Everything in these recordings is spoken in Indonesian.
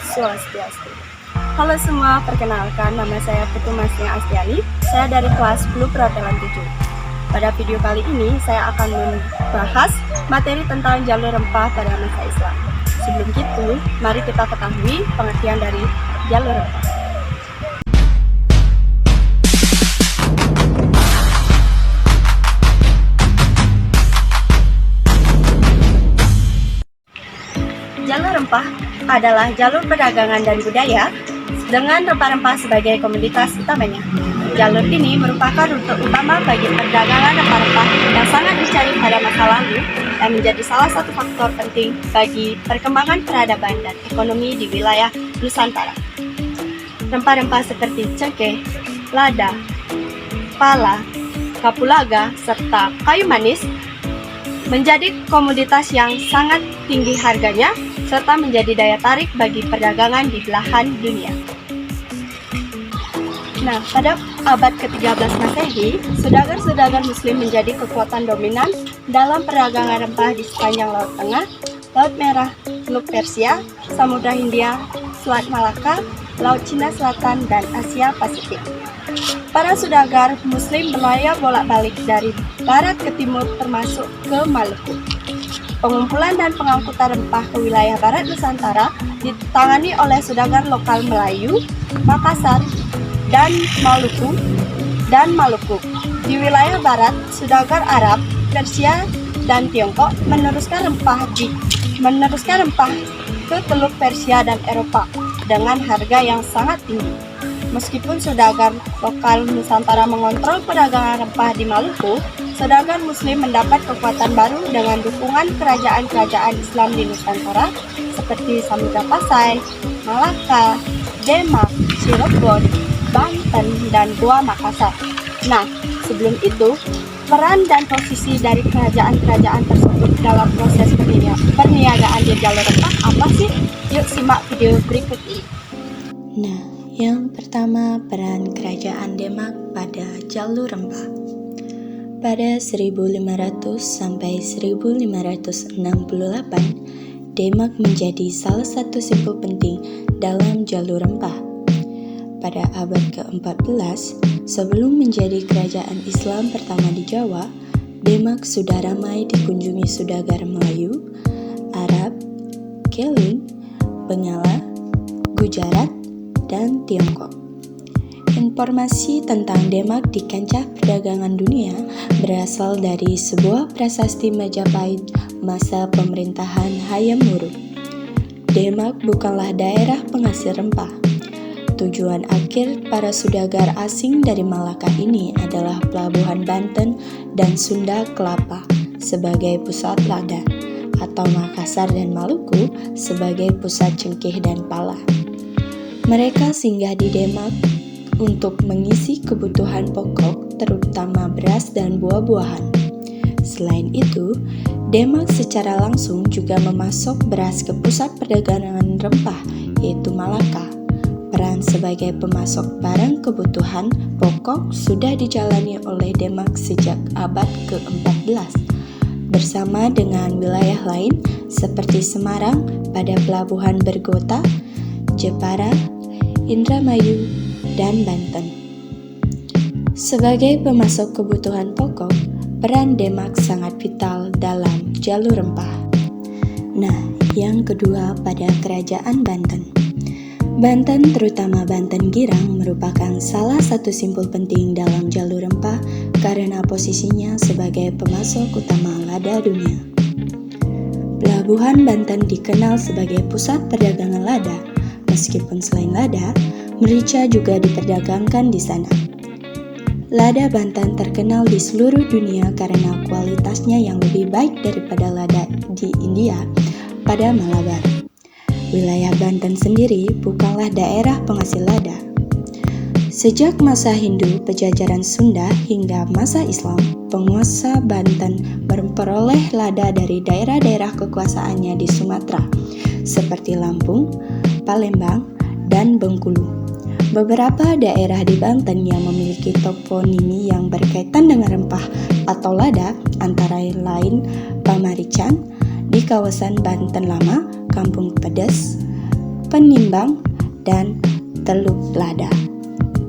Swastiastu. Halo semua, perkenalkan nama saya Putu Masnia Astiani. Saya dari kelas 10 Perhotelan 7. Pada video kali ini saya akan membahas materi tentang jalur rempah pada masa Islam. Sebelum itu, mari kita ketahui pengertian dari jalur rempah. Jalur rempah adalah jalur perdagangan dan budaya dengan rempah-rempah sebagai komoditas utamanya. Jalur ini merupakan rute utama bagi perdagangan rempah-rempah yang sangat dicari pada masa lalu dan menjadi salah satu faktor penting bagi perkembangan peradaban dan ekonomi di wilayah Nusantara. Rempah-rempah seperti cengkeh, lada, pala, kapulaga, serta kayu manis menjadi komoditas yang sangat tinggi harganya serta menjadi daya tarik bagi perdagangan di belahan dunia. Nah, pada abad ke-13 Masehi, saudagar-saudagar Muslim menjadi kekuatan dominan dalam perdagangan rempah di sepanjang Laut Tengah, Laut Merah, Teluk Persia, Samudra Hindia, Selat Malaka, Laut Cina Selatan, dan Asia Pasifik. Para saudagar Muslim berlayar bolak-balik dari barat ke timur termasuk ke Maluku. Pengumpulan dan pengangkutan rempah ke wilayah barat Nusantara ditangani oleh saudagar lokal Melayu, Makassar, dan Maluku. Di wilayah barat, saudagar Arab, Persia, dan Tiongkok meneruskan rempah ke Teluk Persia dan Eropa dengan harga yang sangat tinggi. Meskipun saudagar lokal Nusantara mengontrol perdagangan rempah di Maluku, saudagar Muslim mendapat kekuatan baru dengan dukungan kerajaan-kerajaan Islam di Nusantara seperti Samudra Pasai, Malaka, Demak, Cirebon, Banten, dan Goa Makassar. Nah, sebelum itu, peran dan posisi dari kerajaan-kerajaan tersebut dalam proses perniagaan di jalur rempah apa sih? Yuk simak video berikut ini. Nah, yang pertama, peran kerajaan Demak pada jalur rempah. Pada 1500 sampai 1568, Demak menjadi salah satu simpul penting dalam jalur rempah. Pada abad ke-14, sebelum menjadi kerajaan Islam pertama di Jawa, Demak sudah ramai dikunjungi saudagar Melayu, Arab, Keling, Bengala, Gujarat, dan Tiongkok. Informasi tentang Demak di kancah perdagangan dunia berasal dari sebuah prasasti Majapahit masa pemerintahan Hayam Wuruk. Demak bukanlah daerah penghasil rempah. Tujuan akhir para saudagar asing dari Malaka ini adalah pelabuhan Banten dan Sunda Kelapa sebagai pusat lada, atau Makassar dan Maluku sebagai pusat cengkeh dan pala. Mereka singgah di Demak untuk mengisi kebutuhan pokok terutama beras dan buah-buahan. Selain itu, Demak secara langsung juga memasok beras ke pusat perdagangan rempah yaitu Malaka. Peran sebagai pemasok barang kebutuhan pokok sudah dijalani oleh Demak sejak abad ke-14 bersama dengan wilayah lain seperti Semarang pada pelabuhan Bergota, Jepara, Indramayu, dan Banten. Sebagai pemasok kebutuhan pokok, peran Demak sangat vital dalam jalur rempah. Nah, yang kedua pada kerajaan Banten. Banten, terutama Banten Girang, merupakan salah satu simpul penting dalam jalur rempah karena posisinya sebagai pemasok utama lada dunia. Pelabuhan Banten dikenal sebagai pusat perdagangan lada. Meskipun selain lada, merica juga diperdagangkan di sana. Lada Banten terkenal di seluruh dunia karena kualitasnya yang lebih baik daripada lada di India pada Malabar. Wilayah Banten sendiri bukanlah daerah penghasil lada. Sejak masa Hindu, penjajahan Sunda hingga masa Islam, penguasa Banten memperoleh lada dari daerah-daerah kekuasaannya di Sumatera, seperti Lampung, Palembang, dan Bengkulu. Beberapa daerah di Banten yang memiliki toponimi yang berkaitan dengan rempah atau lada antara lain Pamarican di kawasan Banten Lama, Kampung Pedes, Penimbang, dan Teluk Lada.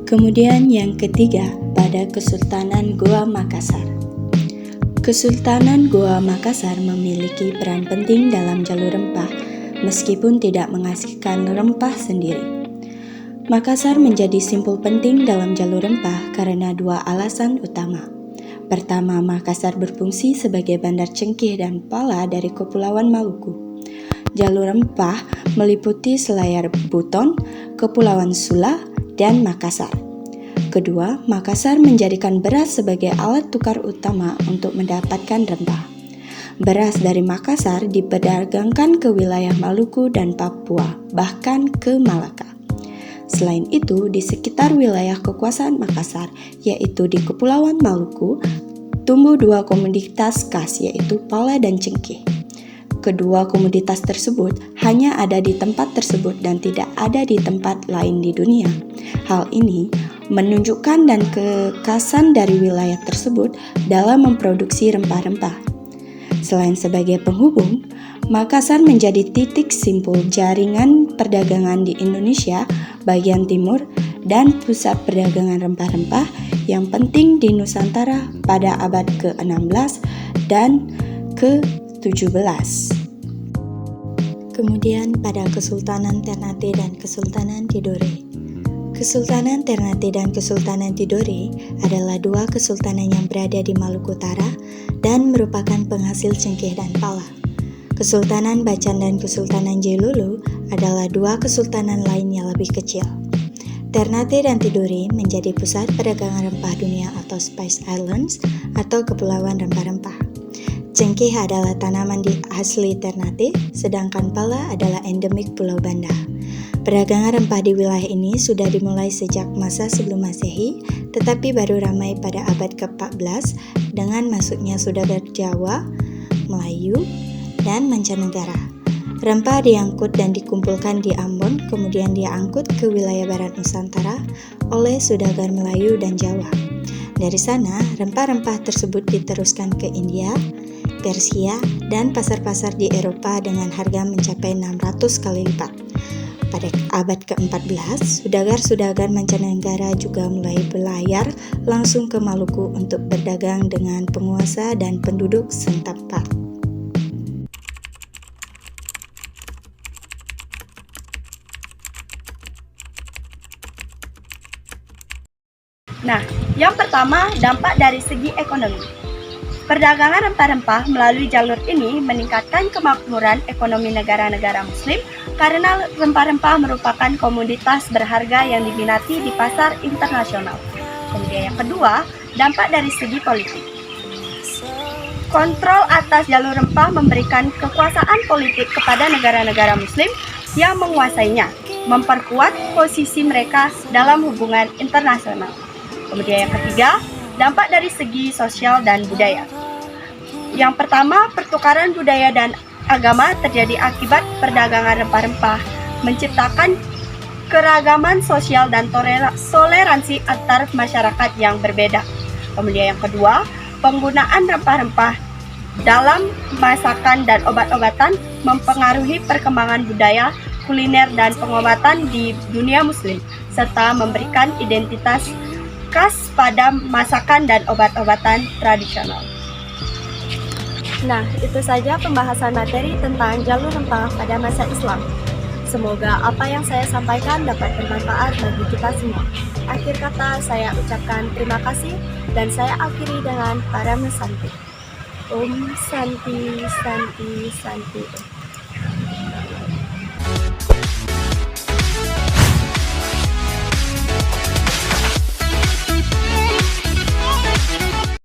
Kemudian yang ketiga, pada Kesultanan Goa Makassar. Kesultanan Goa Makassar memiliki peran penting dalam jalur rempah meskipun tidak menghasilkan rempah sendiri. Makassar menjadi simpul penting dalam jalur rempah karena dua alasan utama. Pertama, Makassar berfungsi sebagai bandar cengkeh dan pala dari Kepulauan Maluku. Jalur rempah meliputi selayar Buton, Kepulauan Sula, dan Makassar. Kedua, Makassar menjadikan beras sebagai alat tukar utama untuk mendapatkan rempah. Beras dari Makassar diperdagangkan ke wilayah Maluku dan Papua, bahkan ke Malaka. Selain itu, di sekitar wilayah kekuasaan Makassar, yaitu di Kepulauan Maluku, tumbuh dua komoditas khas yaitu pala dan cengkeh. Kedua komoditas tersebut hanya ada di tempat tersebut dan tidak ada di tempat lain di dunia. Hal ini menunjukkan dan kekhasan dari wilayah tersebut dalam memproduksi rempah-rempah. Selain sebagai penghubung, Makassar menjadi titik simpul jaringan perdagangan di Indonesia bagian timur dan pusat perdagangan rempah-rempah yang penting di Nusantara pada abad ke-16 dan ke-17. Kemudian pada Kesultanan Ternate dan Kesultanan Tidore. Kesultanan Ternate dan Kesultanan Tidore adalah dua kesultanan yang berada di Maluku Utara dan merupakan penghasil cengkeh dan pala. Kesultanan Bacan dan Kesultanan Jailolo adalah dua kesultanan lain yang lebih kecil. Ternate dan Tidore menjadi pusat perdagangan rempah dunia atau Spice Islands atau Kepulauan Rempah-Rempah. Cengkeh adalah tanaman asli Ternate, sedangkan pala adalah endemik Pulau Banda. Perdagangan rempah di wilayah ini sudah dimulai sejak masa sebelum Masehi, tetapi baru ramai pada abad ke-14 dengan masuknya saudagar Jawa, Melayu, dan mancanegara. Rempah diangkut dan dikumpulkan di Ambon, kemudian diangkut ke wilayah barat Nusantara oleh saudagar Melayu dan Jawa. Dari sana, rempah-rempah tersebut diteruskan ke India, Persia, dan pasar-pasar di Eropa dengan harga mencapai 600 kali lipat. Pada abad ke-14, saudagar-saudagar mancanegara juga mulai berlayar langsung ke Maluku untuk berdagang dengan penguasa dan penduduk setempat. Nah, yang pertama, dampak dari segi ekonomi. Perdagangan rempah-rempah melalui jalur ini meningkatkan kemakmuran ekonomi negara-negara Muslim karena rempah-rempah merupakan komoditas berharga yang diminati di pasar internasional. Kemudian yang kedua, dampak dari segi politik. Kontrol atas jalur rempah memberikan kekuasaan politik kepada negara-negara Muslim yang menguasainya, memperkuat posisi mereka dalam hubungan internasional. Kemudian yang ketiga, dampak dari segi sosial dan budaya. Yang pertama, pertukaran budaya dan agama terjadi akibat perdagangan rempah-rempah, menciptakan keragaman sosial dan toleransi antar masyarakat yang berbeda. Kemudian yang kedua, penggunaan rempah-rempah dalam masakan dan obat-obatan mempengaruhi perkembangan budaya, kuliner, dan pengobatan di dunia Muslim, serta memberikan identitas khas pada masakan dan obat-obatan tradisional. Nah, itu saja pembahasan materi tentang jalur rempah pada masa Islam. Semoga apa yang saya sampaikan dapat bermanfaat bagi kita semua. Akhir kata, saya ucapkan terima kasih dan saya akhiri dengan Param Santi. Om Santi Santi Santi.